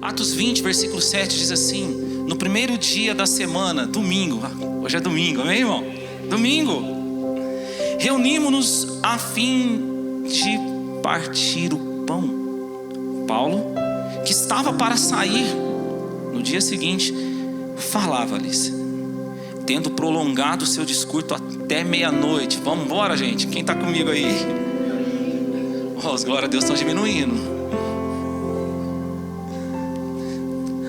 Atos 20, versículo 7 diz assim: no primeiro dia da semana, domingo, hoje é domingo, amém, irmão? Domingo, reunimos-nos a fim de partir o pão. Paulo, que estava para sair no dia seguinte, falava-lhes, tendo prolongado o seu discurso até meia-noite. Vamos embora, gente? Quem está comigo aí? As glórias a Deus estão diminuindo.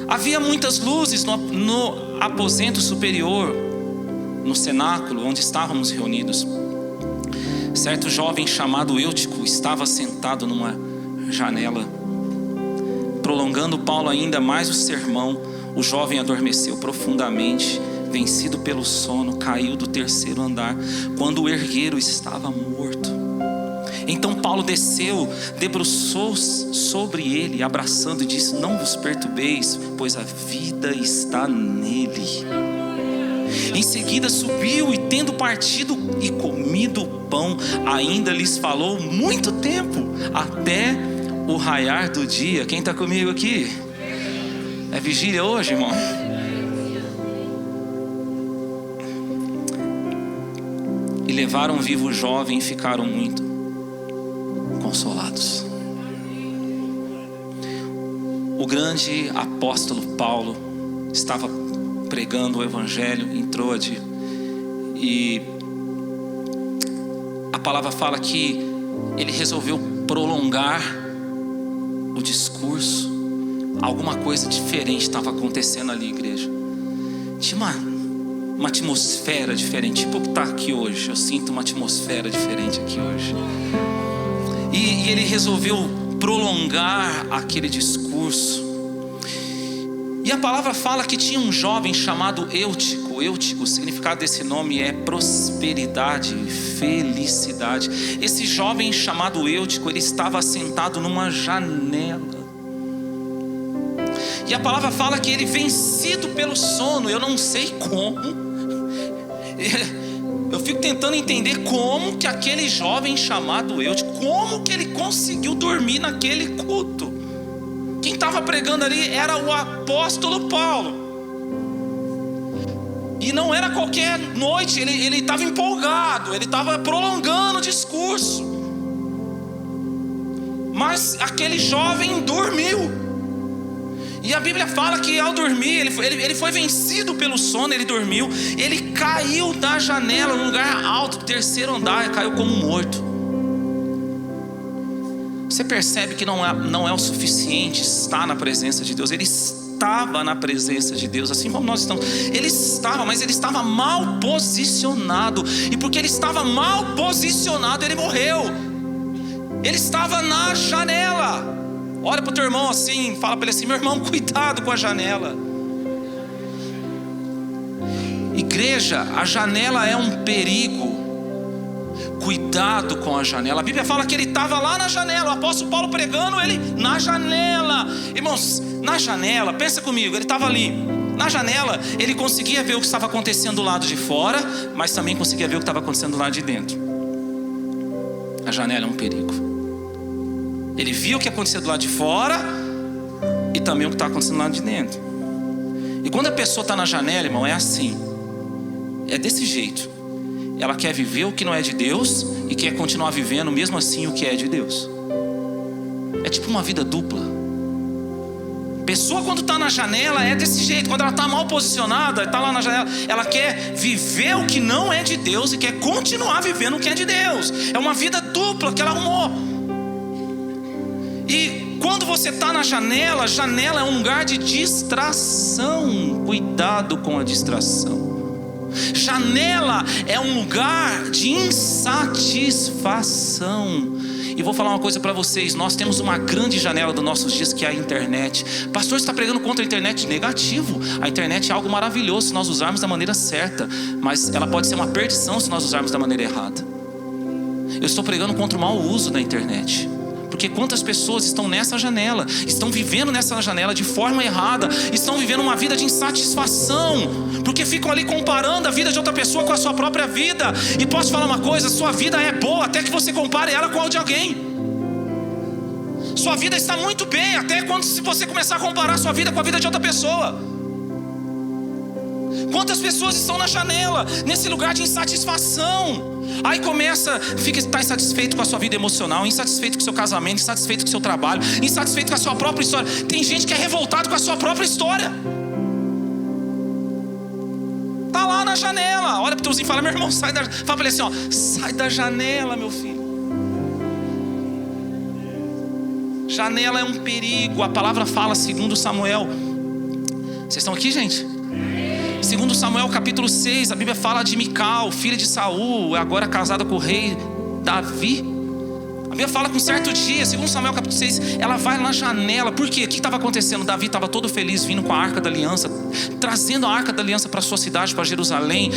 Havia muitas luzes no aposento superior, no cenáculo onde estávamos reunidos. Certo jovem chamado Eutico estava sentado numa janela. Prolongando Paulo ainda mais o sermão, o jovem adormeceu profundamente, vencido pelo sono, caiu do terceiro andar, quando o ergueiro estava morto. Então Paulo desceu, debruçou-se sobre ele, abraçando, e disse: não vos perturbeis, pois a vida está nele. Em seguida subiu, e tendo partido e comido o pão, ainda lhes falou muito tempo, até o raiar do dia. Quem está comigo aqui? É vigília hoje, irmão? E levaram vivo o jovem e ficaram muito consolados. O grande apóstolo Paulo estava pregando o evangelho em Troade, e a palavra fala que ele resolveu prolongar o discurso. Alguma coisa diferente estava acontecendo ali, igreja. Tinha uma atmosfera diferente, tipo o que está aqui hoje. Eu sinto uma atmosfera diferente aqui hoje. E ele resolveu prolongar aquele discurso. E a palavra fala que tinha um jovem chamado Eutico. Eutico, o significado desse nome é prosperidade, felicidade. Esse jovem chamado Eutico, ele estava sentado numa janela. E a palavra fala que ele, vencido pelo sono, eu não sei como, eu fico tentando entender como que aquele jovem chamado Eutico, como que ele conseguiu dormir naquele culto. Quem estava pregando ali era o apóstolo Paulo. E não era qualquer noite, ele estava empolgado, ele estava prolongando o discurso. Mas aquele jovem dormiu. E a Bíblia fala que ao dormir, ele foi vencido pelo sono, ele dormiu. Ele caiu da janela, num lugar alto, do terceiro andar, e caiu como morto. Você percebe que não é o suficiente estar na presença de Deus. Ele estava na presença de Deus, assim como nós estamos. Ele estava, mas ele estava mal posicionado. E porque ele estava mal posicionado, ele morreu. Ele estava na janela. Olha para o teu irmão assim, fala para ele assim: meu irmão, cuidado com a janela. Igreja, a janela é um perigo. Cuidado com a janela. A Bíblia fala que ele estava lá na janela. O apóstolo Paulo pregando, ele na janela. Irmãos, na janela, pensa comigo, ele estava ali. Na janela, ele conseguia ver o que estava acontecendo do lado de fora, mas também conseguia ver o que estava acontecendo do lado de dentro. A janela é um perigo. Ele viu o que acontecia do lado de fora e também o que está acontecendo do lado de dentro. E quando a pessoa está na janela, irmão, é assim. É desse jeito. Ela quer viver o que não é de Deus e quer continuar vivendo mesmo assim o que é de Deus. É tipo uma vida dupla. Pessoa quando está na janela é desse jeito. Quando ela está mal posicionada, está lá na janela, ela quer viver o que não é de Deus e quer continuar vivendo o que é de Deus. É uma vida dupla que ela arrumou. E quando você está na janela, janela é um lugar de distração. Cuidado com a distração. Janela é um lugar de insatisfação. E vou falar uma coisa para vocês: nós temos uma grande janela dos nossos dias, que é a internet. Pastor, você está pregando contra a internet? Negativo. A internet é algo maravilhoso se nós usarmos da maneira certa, mas ela pode ser uma perdição se nós usarmos da maneira errada. Eu estou pregando contra o mau uso da internet. Porque quantas pessoas estão nessa janela, estão vivendo nessa janela de forma errada, estão vivendo uma vida de insatisfação, porque ficam ali comparando a vida de outra pessoa com a sua própria vida. E posso falar uma coisa: sua vida é boa até que você compare ela com a de alguém. Sua vida está muito bem, até quando se você começar a comparar sua vida com a vida de outra pessoa. Quantas pessoas estão na janela, nesse lugar de insatisfação? Aí está insatisfeito com a sua vida emocional, insatisfeito com o seu casamento, insatisfeito com o seu trabalho, insatisfeito com a sua própria história. Tem gente que é revoltado com a sua própria história. Tá lá na janela, olha para o teuzinho e fala: meu irmão, sai da... Fala para ele assim, ó: sai da janela, meu filho. Janela é um perigo. A palavra fala, segundo Samuel. Vocês estão aqui, gente? Segundo Samuel capítulo 6, a Bíblia fala de Mical, filha de Saul, agora casada com o rei Davi. A Bíblia fala que um certo dia, segundo Samuel capítulo 6, ela vai na janela. Por quê? O que estava acontecendo? Davi estava todo feliz vindo com a Arca da Aliança, trazendo a Arca da Aliança para a sua cidade, para Jerusalém.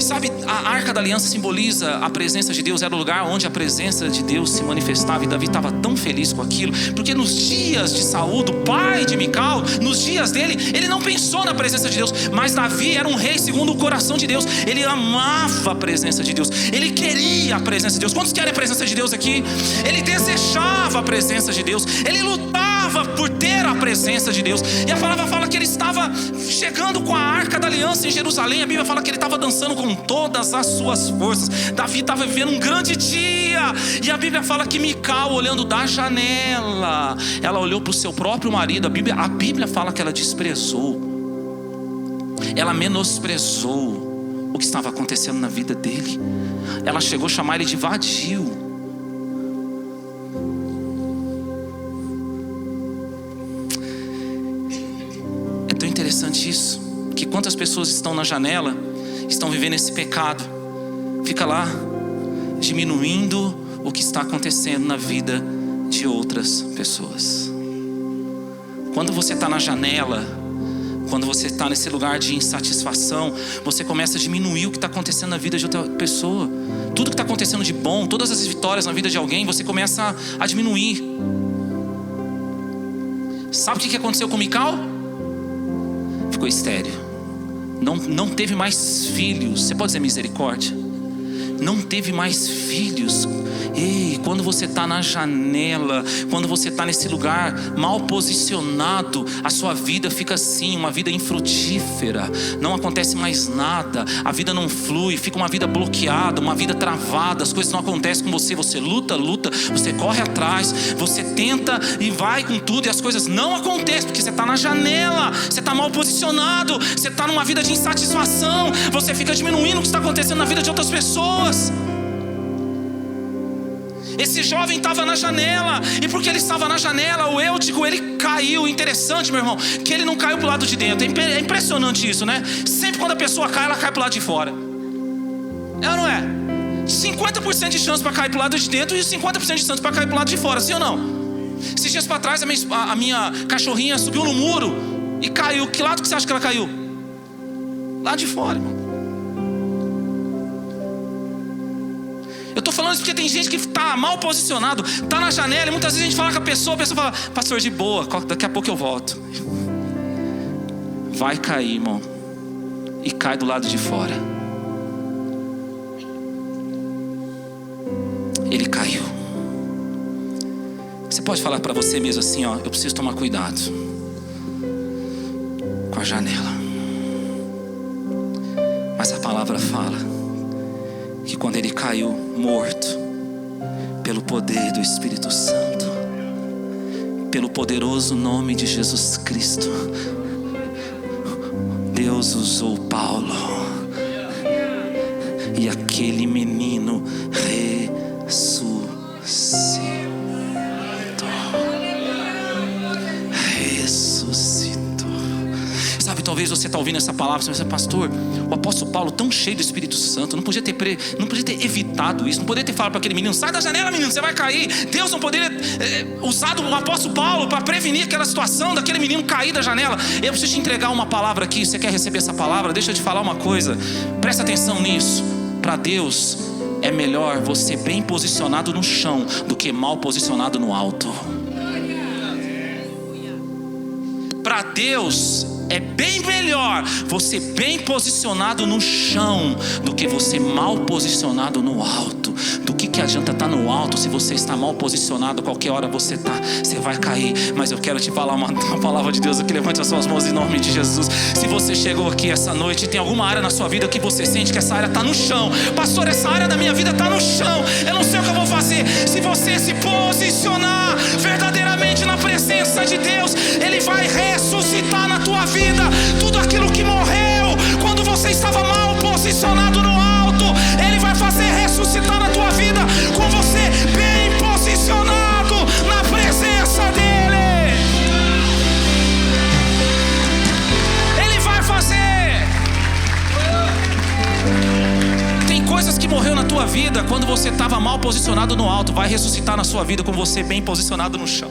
Sabe, a Arca da Aliança simboliza a presença de Deus, era o lugar onde a presença de Deus se manifestava. E Davi estava tão feliz com aquilo, porque nos dias de Saul, do pai de Mical, nos dias dele, ele não pensou na presença de Deus. Mas Davi era um rei segundo o coração de Deus. Ele amava a presença de Deus, ele queria a presença de Deus. Quantos querem a presença de Deus aqui? Ele desejava a presença de Deus, ele lutava por ter a presença de Deus. E a palavra fala que ele estava chegando com a Arca da Aliança em Jerusalém. A Bíblia fala que ele estava dançando com todas as suas forças. Davi estava vivendo um grande dia. E a Bíblia fala que Mical, olhando da janela, ela olhou para o seu próprio marido. A Bíblia fala que ela desprezou, ela menosprezou o que estava acontecendo na vida dele. Ela chegou a chamar ele de vadio. Interessante isso, que quantas pessoas estão na janela, estão vivendo esse pecado, fica lá diminuindo o que está acontecendo na vida de outras pessoas. Quando você está na janela, quando você está nesse lugar de insatisfação, você começa a diminuir o que está acontecendo na vida de outra pessoa. Tudo que está acontecendo de bom, todas as vitórias na vida de alguém, você começa a diminuir. Sabe o que aconteceu com Mical? Ficou estéril, não teve mais filhos. Você pode dizer misericórdia? Não teve mais filhos. Ei, quando você está na janela, quando você está nesse lugar mal posicionado, a sua vida fica assim, uma vida infrutífera. Não acontece mais nada, a vida não flui, fica uma vida bloqueada, uma vida travada. As coisas não acontecem com você. Você luta, você corre atrás, você tenta e vai com tudo, e as coisas não acontecem, porque você está na janela, você está mal posicionado, você está numa vida de insatisfação. Você fica diminuindo o que está acontecendo na vida de outras pessoas. Esse jovem estava na janela, e porque ele estava na janela, o Eutico, ele caiu. Interessante, meu irmão, que ele não caiu para o lado de dentro. É impressionante isso, né? Sempre quando a pessoa cai, ela cai para o lado de fora. É ou não é? 50% de chance para cair para o lado de dentro e 50% de chance para cair para o lado de fora, sim ou não? Esses dias para trás, a minha cachorrinha subiu no muro e caiu. Que lado que você acha que ela caiu? Lá de fora, irmão. Eu estou falando isso porque tem gente que está mal posicionado, está na janela, e muitas vezes a gente fala com a pessoa fala: pastor, de boa, daqui a pouco eu volto. Vai cair, irmão, e cai do lado de fora. Ele caiu. Você pode falar para você mesmo assim, ó: eu preciso tomar cuidado com a janela. Mas a palavra fala que quando ele caiu morto, pelo poder do Espírito Santo, pelo poderoso nome de Jesus Cristo, Deus usou Paulo, e aquele menino ressuscitou. Sabe, talvez você está ouvindo essa palavra, você pensa: pastor, o apóstolo Paulo, tão cheio do Espírito Santo, não podia ter evitado isso, não poderia ter falado para aquele menino: sai da janela, menino, você vai cair. Deus não poderia usado o apóstolo Paulo para prevenir aquela situação daquele menino cair da janela. Eu preciso te entregar uma palavra aqui. Você quer receber essa palavra? Deixa eu te falar uma coisa, presta atenção nisso. Para Deus é melhor você bem posicionado no chão do que mal posicionado no alto. Para Deus é bem melhor você bem posicionado no chão do que você mal posicionado no alto. Do que que adianta estar no alto se você está mal posicionado? Qualquer hora você vai cair. Mas eu quero te falar uma palavra de Deus aqui. Levante as suas mãos em nome de Jesus. Se você chegou aqui essa noite e tem alguma área na sua vida que você sente que essa área está no chão, pastor, essa área da minha vida está no chão, eu não sei o que eu vou fazer. Se você se posicionar verdadeiramente na presença de Deus, Ele vai ressuscitar na tua vida tudo aquilo que morreu quando você estava mal posicionado no alto. Ele vai fazer ressuscitar na tua vida com você bem posicionado na presença dEle. Ele vai fazer. Tem coisas que morreu na tua vida quando você estava mal posicionado no alto, vai ressuscitar na sua vida com você bem posicionado no chão.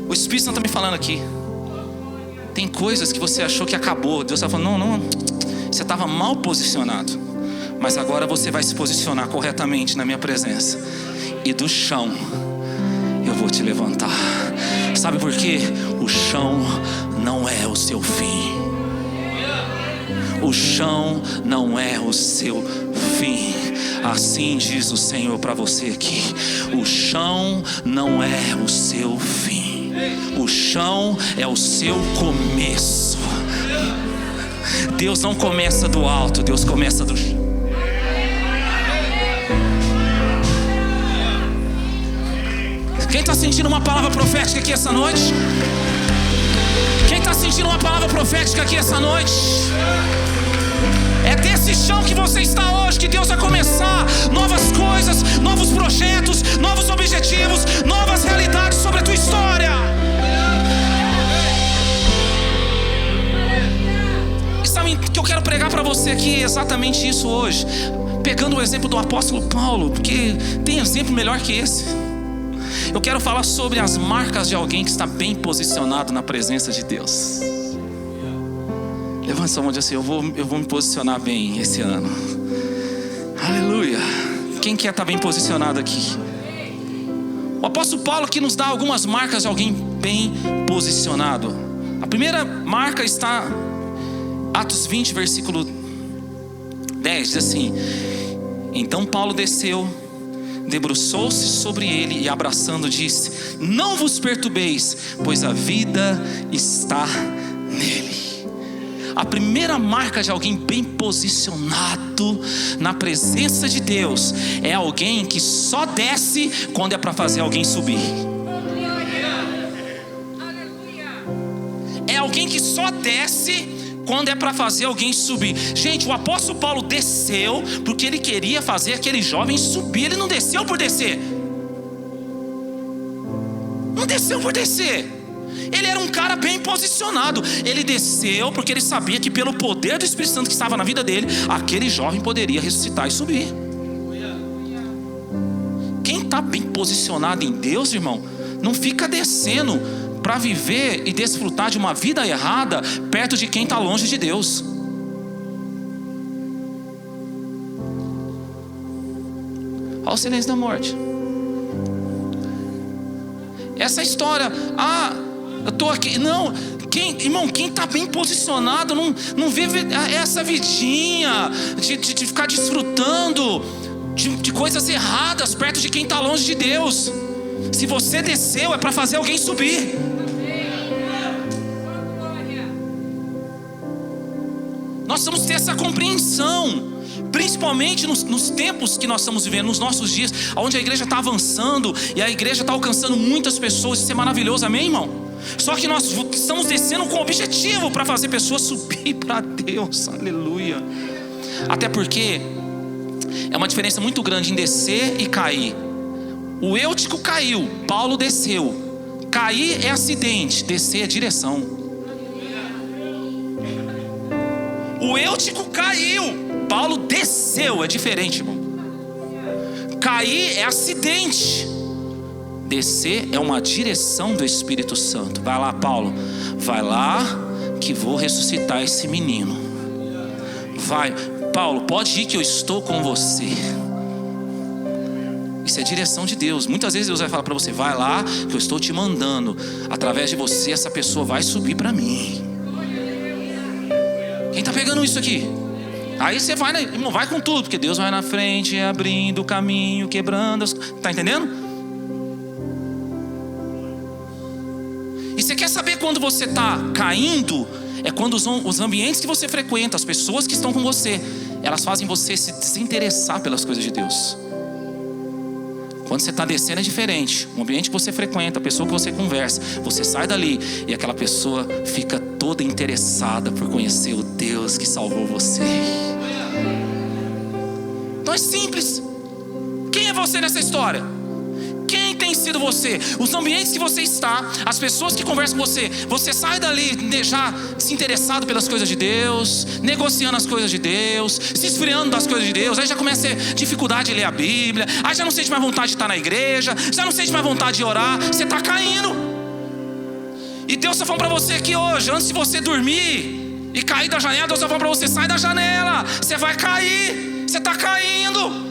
O Espírito Santo está me falando aqui. Tem coisas que você achou que acabou. Deus está falando, não, você estava mal posicionado, mas agora você vai se posicionar corretamente na minha presença, e do chão eu vou te levantar. Sabe por quê? O chão não é o seu fim. O chão não é o seu fim. Assim diz o Senhor para você aqui. O chão não é o seu fim. O chão é o seu começo. Deus não começa do alto, Deus começa do chão. Quem está sentindo uma palavra profética aqui essa noite? Quem está sentindo uma palavra profética aqui essa noite? É desse chão que você está hoje que Deus vai começar novas coisas, novos projetos, novos objetivos, novas realidades sobre a tua história. E sabe que eu quero pregar para você aqui exatamente isso hoje, pegando o exemplo do apóstolo Paulo, porque tem exemplo melhor que esse. Eu quero falar sobre as marcas de alguém que está bem posicionado na presença de Deus. Levanta sua mão e diz assim: eu vou me posicionar bem esse ano. Aleluia. Quem quer estar bem posicionado aqui? O apóstolo Paulo aqui nos dá algumas marcas de alguém bem posicionado. A primeira marca está Atos 20, versículo 10, diz assim: então Paulo desceu, debruçou-se sobre ele e abraçando disse: não vos perturbeis, pois a vida está nele. A primeira marca de alguém bem posicionado na presença de Deus é alguém que só desce quando é para fazer alguém subir. É alguém que só desce quando é para fazer alguém subir. Gente, o apóstolo Paulo desceu porque ele queria fazer aquele jovem subir. Ele não desceu por descer. Não desceu por descer. Ele era um cara bem posicionado. Ele desceu porque ele sabia que pelo poder do Espírito Santo que estava na vida dele, aquele jovem poderia ressuscitar e subir. Quem está bem posicionado em Deus, irmão, não fica descendo para viver e desfrutar de uma vida errada perto de quem está longe de Deus. Olha o silêncio da morte. Essa história, eu estou aqui, não, irmão, quem está bem posicionado não vive essa vidinha de ficar desfrutando de coisas erradas perto de quem está longe de Deus. Se você desceu é para fazer alguém subir. Nós temos que ter essa compreensão, principalmente nos tempos que nós estamos vivendo, nos nossos dias, onde a igreja está avançando e a igreja está alcançando muitas pessoas. Isso é maravilhoso, amém, irmão? Só que nós estamos descendo com objetivo para fazer pessoas subir para Deus, aleluia. Até porque é uma diferença muito grande em descer e cair. O Eutico caiu, Paulo desceu. Cair é acidente, descer é direção. O Eutico caiu, Paulo desceu, é diferente, irmão. Cair é acidente, descer é uma direção do Espírito Santo. Vai lá, Paulo, vai lá que vou ressuscitar esse menino. Vai, Paulo, pode ir que eu estou com você. Isso é direção de Deus. Muitas vezes Deus vai falar para você: vai lá que eu estou te mandando. Através de você essa pessoa vai subir para mim. Quem está pegando isso aqui? Aí você vai, irmão, vai com tudo, porque Deus vai na frente, abrindo o caminho, quebrando as... Tá entendendo? E você quer saber quando você está caindo? É quando os ambientes que você frequenta, as pessoas que estão com você, elas fazem você se desinteressar pelas coisas de Deus. Quando você está descendo é diferente. O ambiente que você frequenta, a pessoa que você conversa, você sai dali e aquela pessoa fica toda interessada por conhecer o Deus que salvou você. Então é simples. Quem é você nessa história? Quem tem sido você? Os ambientes que você está, as pessoas que conversam com você, você sai dali já desinteressado pelas coisas de Deus, negociando as coisas de Deus, se esfriando das coisas de Deus. Aí já começa a ter dificuldade de ler a Bíblia, aí já não sente mais vontade de estar na igreja, já não sente mais vontade de orar. Você está caindo. E Deus está falando para você aqui hoje, antes de você dormir e cair da janela, Deus está falando para você: sai da janela, você vai cair, você está caindo.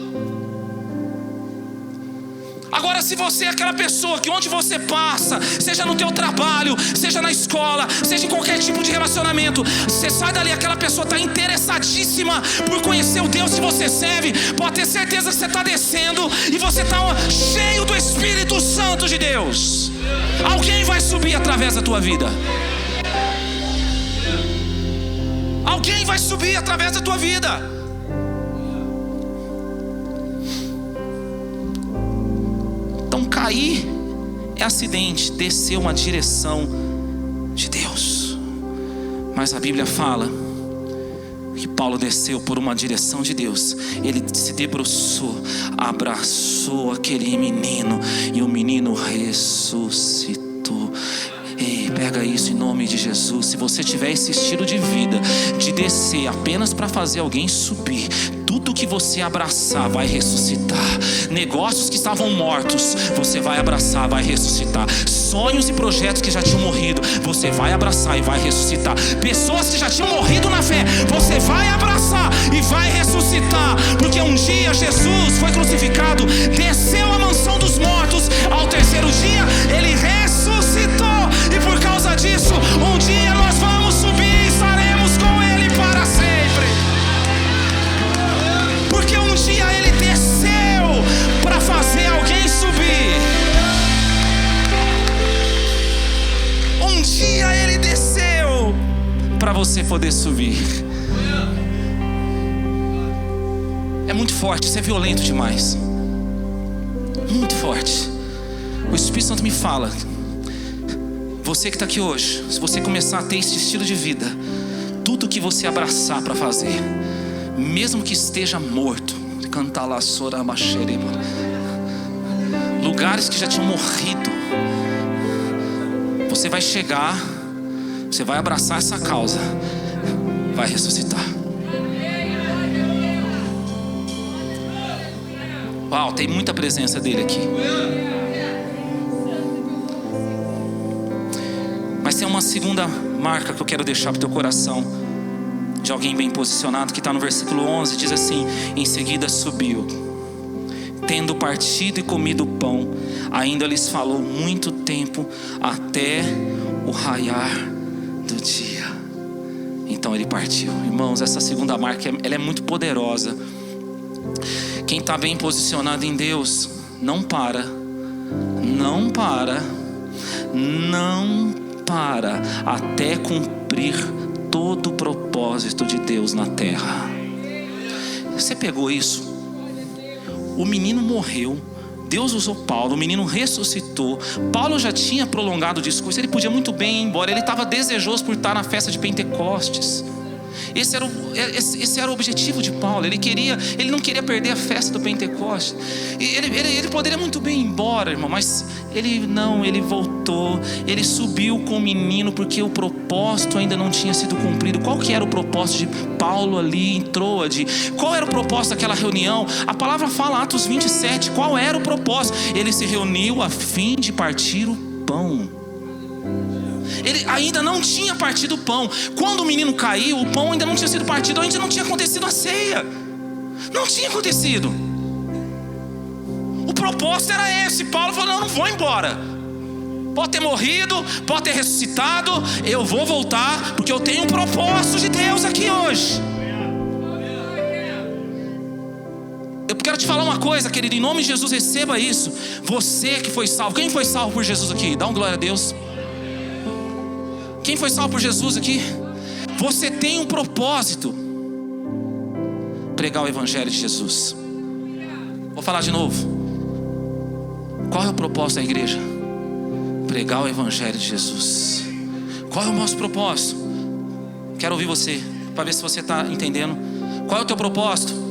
Agora, se você é aquela pessoa que onde você passa, seja no teu trabalho, seja na escola, seja em qualquer tipo de relacionamento, você sai dali, aquela pessoa está interessadíssima por conhecer o Deus que você serve, pode ter certeza que você está descendo e você está cheio do Espírito Santo de Deus. Alguém vai subir através da tua vida. Alguém vai subir através da tua vida. Cair é acidente, descer uma direção de Deus. Mas a Bíblia fala que Paulo desceu por uma direção de Deus. Ele se debruçou, abraçou aquele menino e o menino ressuscitou. Ei, pega isso em nome de Jesus. Se você tiver esse estilo de vida, de descer apenas para fazer alguém subir, tudo que você abraçar vai ressuscitar. Negócios que estavam mortos, você vai abraçar, vai ressuscitar. Sonhos e projetos que já tinham morrido, você vai abraçar e vai ressuscitar. Pessoas que já tinham morrido na fé, você vai abraçar e vai ressuscitar. Porque um dia Jesus foi crucificado, desceu à mansão dos mortos, ao terceiro dia Ele ressuscitou. E por causa disso, um dia nós vamos subir e estaremos com Ele para sempre. Porque um dia Ele desceu para fazer alguém subir. Um dia Ele desceu para você poder subir. É muito forte, isso é violento demais. Muito forte. O Espírito Santo me fala: você que está aqui hoje, se você começar a ter esse estilo de vida, tudo que você abraçar para fazer, mesmo que esteja morto, cantar lá, lugares que já tinham morrido, você vai chegar, você vai abraçar essa causa, vai ressuscitar. Uau, tem muita presença dele aqui. Mas tem uma segunda marca que eu quero deixar para o teu coração, de alguém bem posicionado, que está no versículo 11, diz assim: em seguida subiu, tendo partido e comido o pão, ainda lhes falou muito tempo, até o raiar do dia. Então ele partiu. Irmãos, essa segunda marca, ela é muito poderosa. Quem está bem posicionado em Deus, não para, não para, não para, até cumprir todo o propósito de Deus na terra. Você pegou isso? O menino morreu, Deus usou Paulo, o menino ressuscitou. Paulo já tinha prolongado o discurso, ele podia muito bem ir embora, ele estava desejoso por estar na festa de Pentecostes. Esse era o objetivo de Paulo. Ele não queria perder a festa do Pentecostes. Ele poderia muito bem ir embora, irmão, mas ele voltou. Ele subiu com o menino porque o propósito ainda não tinha sido cumprido. Qual que era o propósito de Paulo ali em Troade? Qual era o propósito daquela reunião? A palavra fala, Atos 27, qual era o propósito? Ele se reuniu a fim de partir o pão. Ele ainda não tinha partido o pão. Quando o menino caiu, o pão ainda não tinha sido partido, ainda não tinha acontecido a ceia. Não tinha acontecido. O propósito era esse. Paulo falou: não vou embora. Pode ter morrido, pode ter ressuscitado, eu vou voltar, porque eu tenho um propósito de Deus aqui hoje. quero te falar uma coisa, querido, em nome de Jesus, receba isso. Você que foi salvo, quem foi salvo por Jesus aqui? Dá um glória a Deus. Quem foi salvo por Jesus aqui? Você tem um propósito: pregar o evangelho de Jesus. Vou falar de novo. Qual é o propósito da igreja? Pregar o evangelho de Jesus. Qual é o nosso propósito? Quero ouvir você, para ver se você está entendendo. Qual é o teu propósito?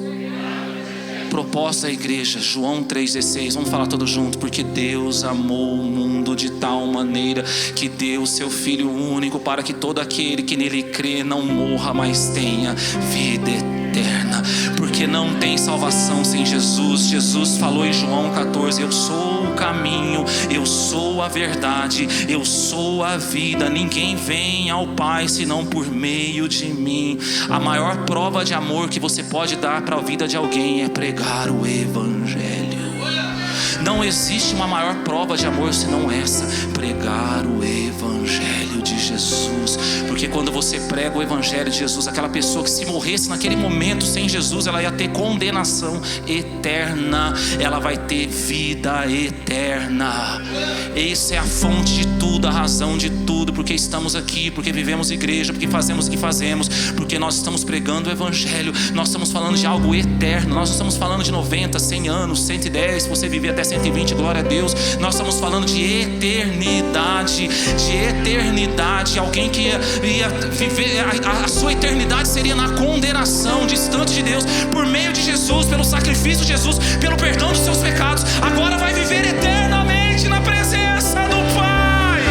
Propósito da igreja, João 3,16. Vamos falar todos juntos. Porque Deus amou o mundo de tal maneira que deu o seu Filho único, para que todo aquele que nele crê não morra, mas tenha vida eterna. Porque não tem salvação sem Jesus. Jesus falou em João 14: eu sou o caminho, eu sou a verdade, eu sou a vida. Ninguém vem ao Pai senão por meio de mim. A maior prova de amor que você pode dar para a vida de alguém é pregar o evangelho. Não existe uma maior prova de amor senão essa: pregar o evangelho de Jesus. Porque quando você prega o evangelho de Jesus, aquela pessoa que se morresse naquele momento sem Jesus, ela ia ter condenação eterna. Ela vai ter vida eterna. Essa é a fonte de tudo, a razão de tudo. Porque estamos aqui, porque vivemos igreja, porque fazemos o que fazemos, porque nós estamos pregando o evangelho. Nós estamos falando de algo eterno. Nós não estamos falando de 90, 100 anos, 110, se você viver até 120, glória a Deus. Nós estamos falando de eternidade. De eternidade. Alguém que ia viver, a sua eternidade seria na condenação, distante de Deus. Por meio de Jesus, pelo sacrifício de Jesus, pelo perdão dos seus pecados, agora vai viver eternamente na presença do Pai.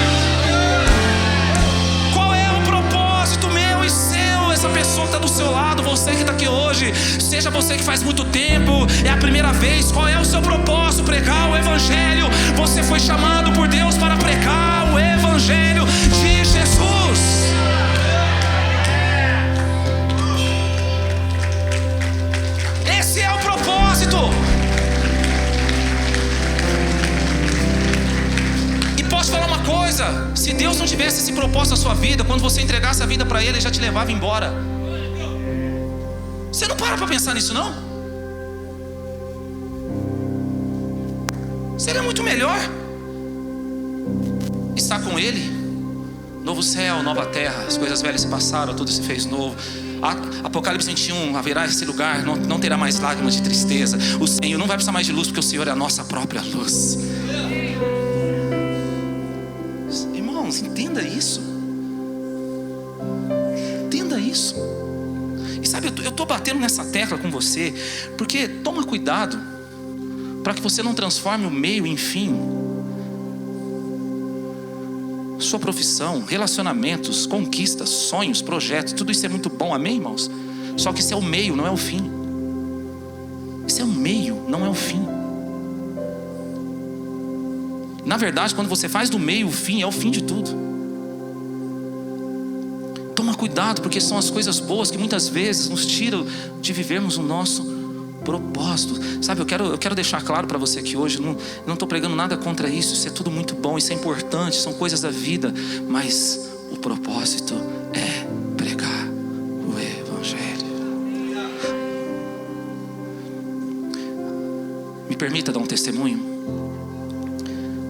Qual é o propósito meu e seu? Essa pessoa que está do seu lado, você que está aqui hoje, seja você que faz muito tempo, é a primeira vez. Qual é o seu propósito? Pregar o evangelho. Você foi chamado por Deus para pregar o evangelho de Jesus. Esse é o propósito. E posso falar uma coisa: se Deus não tivesse esse propósito na sua vida, quando você entregasse a vida para Ele, Ele já te levava embora. Você não para pensar nisso, não? Seria muito melhor estar com Ele. Novo céu, nova terra, as coisas velhas se passaram, tudo se fez novo. Apocalipse 21, haverá esse lugar, não terá mais lágrimas de tristeza. O Senhor não vai precisar mais de luz, porque o Senhor é a nossa própria luz. Irmãos, entenda isso. Entenda isso. E sabe, eu estou batendo nessa tecla com você, porque toma cuidado para que você não transforme o meio em fim. Sua profissão, relacionamentos, conquistas, sonhos, projetos, tudo isso é muito bom, amém, irmãos? Só que isso é o meio, não é o fim. Isso é o meio, não é o fim. Na verdade, quando você faz do meio o fim, é o fim de tudo. Toma cuidado, porque são as coisas boas que muitas vezes nos tiram de vivermos o nosso propósito. Sabe, eu quero deixar claro para você que hoje não estou pregando nada contra isso. Isso é tudo muito bom, isso é importante, são coisas da vida. Mas o propósito é pregar o evangelho. Me permita dar um testemunho.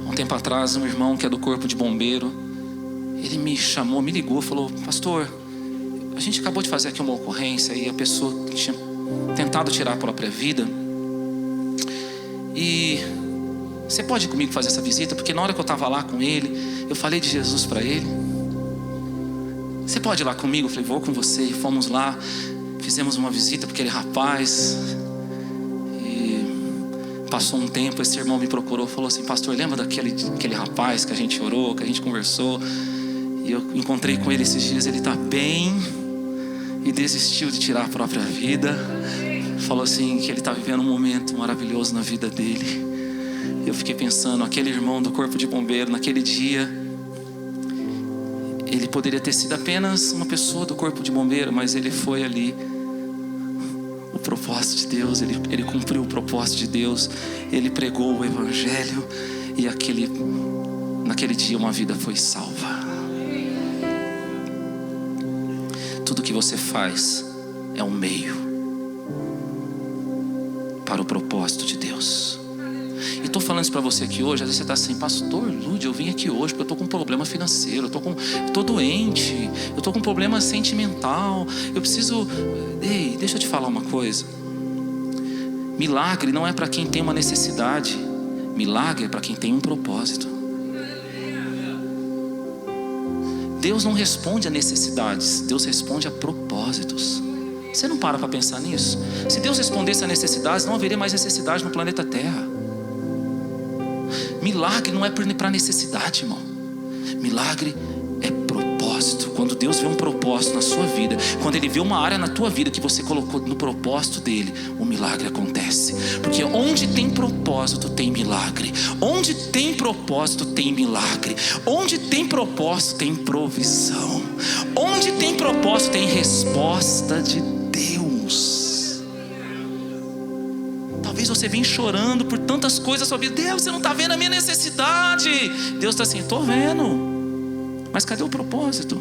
Há um tempo atrás, um irmão que é do corpo de bombeiro, ele me chamou, me ligou, falou: pastor, a gente acabou de fazer aqui uma ocorrência e a pessoa que tinha tentado tirar a própria vida, e você pode ir comigo fazer essa visita? Porque na hora que eu estava lá com ele, eu falei de Jesus para ele. Você pode ir lá comigo? Eu falei: vou com você. E fomos lá, fizemos uma visita para aquele rapaz. E passou um tempo, esse irmão me procurou, falou assim: pastor, lembra daquele rapaz que a gente orou, que a gente conversou? E eu encontrei com ele esses dias, ele está bem e desistiu de tirar a própria vida. Falou assim que ele está vivendo um momento maravilhoso na vida dele. Eu fiquei pensando, aquele irmão do corpo de bombeiro, naquele dia, ele poderia ter sido apenas uma pessoa do corpo de bombeiro, mas ele foi ali o propósito de Deus. Ele cumpriu o propósito de Deus. Ele pregou o evangelho, e naquele dia uma vida foi salva. Tudo que você faz é um meio. para o propósito de Deus. E estou falando isso para você aqui hoje. Às vezes você está assim: pastor Lúdio, eu vim aqui hoje porque eu estou com um problema financeiro, eu estou doente, eu estou com um problema sentimental, eu preciso... Ei, deixa eu te falar uma coisa. Milagre não é para quem tem uma necessidade. Milagre é para quem tem um propósito. Deus não responde a necessidades, Deus responde a propósitos. Você não para pensar nisso? Se Deus respondesse a necessidades, não haveria mais necessidade no planeta Terra. Milagre não é para necessidade, irmão. Milagre é propósito. Quando Deus vê um propósito na sua vida, quando Ele vê uma área na tua vida que você colocou no propósito dEle, o milagre acontece. Porque onde tem propósito tem milagre. Onde tem propósito tem milagre. Onde tem propósito tem provisão. Onde tem propósito tem resposta de Deus. Talvez você venha chorando por tantas coisas na sua vida. Deus, você não está vendo a minha necessidade. Deus está assim: estou vendo. Mas cadê o propósito?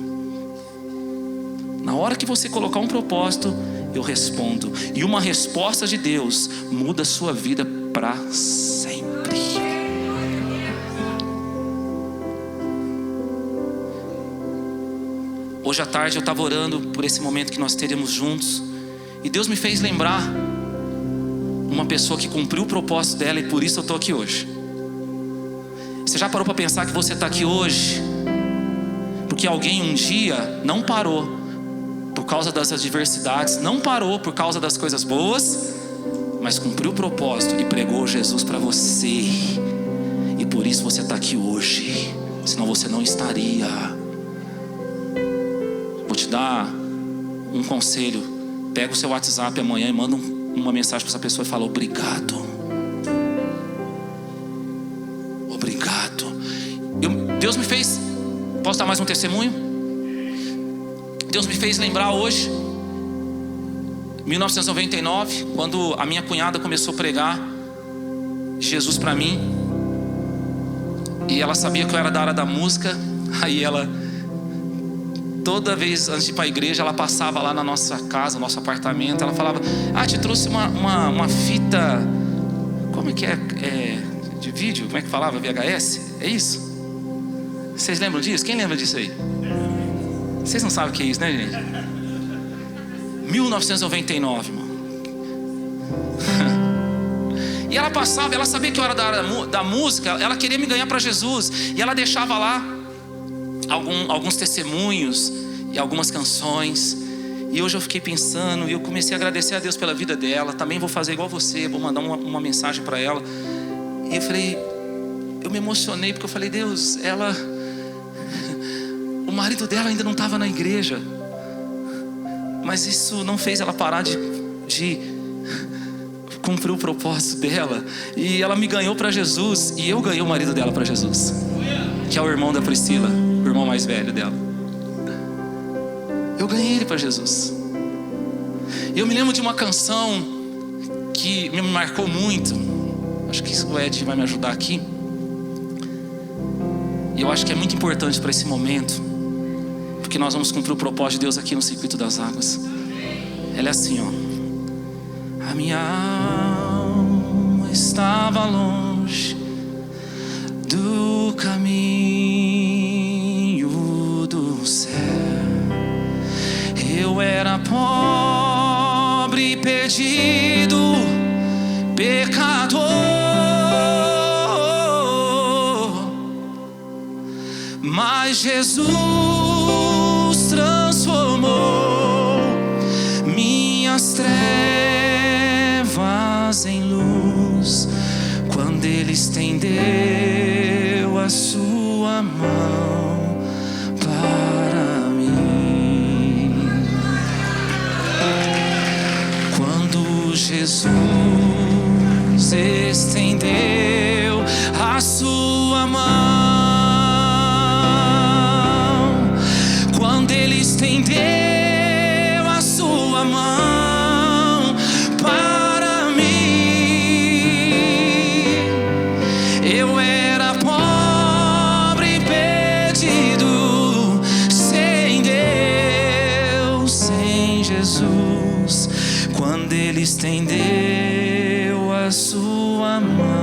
Na hora que você colocar um propósito, eu respondo. E uma resposta de Deus muda a sua vida para sempre. Hoje à tarde eu estava orando por esse momento que nós teríamos juntos. E Deus me fez lembrar uma pessoa que cumpriu o propósito dela, e por isso eu estou aqui hoje. Você já parou para pensar que você está aqui hoje porque alguém um dia não parou por causa das adversidades, não parou por causa das coisas boas, mas cumpriu o propósito e pregou Jesus para você, e por isso você está aqui hoje. Senão você não estaria. Vou te dar um conselho: pega o seu WhatsApp amanhã e manda uma mensagem para essa pessoa e fala: obrigado. Obrigado. Deus me fez... Posso dar mais um testemunho? Deus me fez lembrar hoje, 1999, quando a minha cunhada começou a pregar Jesus para mim. E ela sabia que eu era da área da música. Aí ela, toda vez antes de ir para a igreja, ela passava lá na nossa casa, nosso apartamento. Ela falava: te trouxe uma fita, como é que é? De vídeo, como é que falava? VHS? É isso? Vocês lembram disso? Quem lembra disso aí? Vocês não sabem o que é isso, né, gente? 1999, irmão. E ela passava, ela sabia que eu era da música, ela queria me ganhar para Jesus. E ela deixava lá alguns testemunhos e algumas canções. E hoje eu fiquei pensando, e eu comecei a agradecer a Deus pela vida dela. Também vou fazer igual você, vou mandar uma mensagem para ela. E eu falei, eu me emocionei, porque eu falei: Deus, o marido dela ainda não estava na igreja, mas isso não fez ela parar de cumprir o propósito dela. E ela me ganhou para Jesus, e eu ganhei o marido dela para Jesus, que é o irmão da Priscila, o irmão mais velho dela. Eu ganhei ele para Jesus. E eu me lembro de uma canção que me marcou muito. Acho que o Ed vai me ajudar aqui. E eu acho que é muito importante para esse momento, porque nós vamos cumprir o propósito de Deus aqui no Circuito das Águas. Ela é assim, ó: a minha alma estava longe do caminho do céu. Eu era pobre e perdido, pecador, mas Jesus transformou minhas trevas em luz, quando Ele estendeu a sua mão para mim. Quando Jesus estendeu a sua mão, estendeu a sua mão para mim. Eu era pobre e perdido, sem Deus, sem Jesus. Quando Ele estendeu amar.